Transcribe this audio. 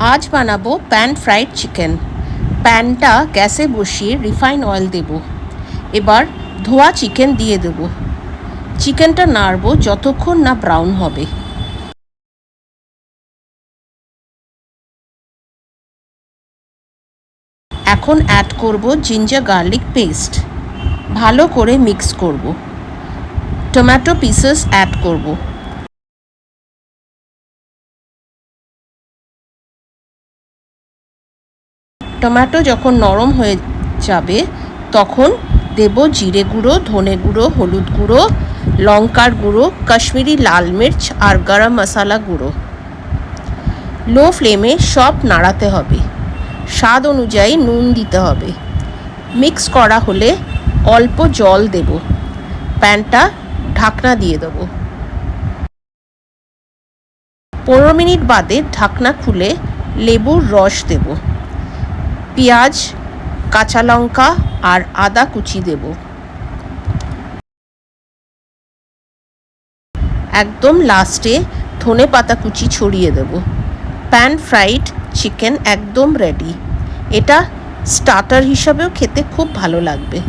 आज বানাবো pan fried chicken. প্যানটা গ্যাসে বসিয়ে রিফাইন অয়েল দেব। এবার ধোয়া চিকেন দিয়ে দেব। চিকেনটা নাড়ব যতক্ষণ না ব্রাউন হবে। এখন অ্যাড করব জিঞ্জার গার্লিক পেস্ট। ভালো করে মিক্স করব। টমেটো পিসেস অ্যাড করব। টমেটো যখন নরম হয়ে যাবে তখন দেব জিরে গুঁড়ো, ধনে গুঁড়ো, হলুদ গুঁড়ো, লঙ্কার গুঁড়ো, কাশ্মীরি লাল মির্চ আর গরম মশলা গুঁড়ো। লো ফ্লেমে সব নাড়াতে হবে। স্বাদ অনুযায়ী নুন দিতে হবে। মিক্স করা হলে অল্প জল দেব। প্যানটা ঢাকনা দিয়ে দেব। 15 মিনিট বাদে ঢাকনা খুলে লেবুর রস দেব। পেঁয়াজ, কাঁচা লঙ্কা আর আদা কুচি দেব। একদম লাস্টে ধনে পাতা কুচি ছড়িয়ে দেব। প্যান ফ্রাইড চিকেন একদম রেডি। এটা স্টার্টার হিসাবেও খেতে খুব ভালো লাগবে।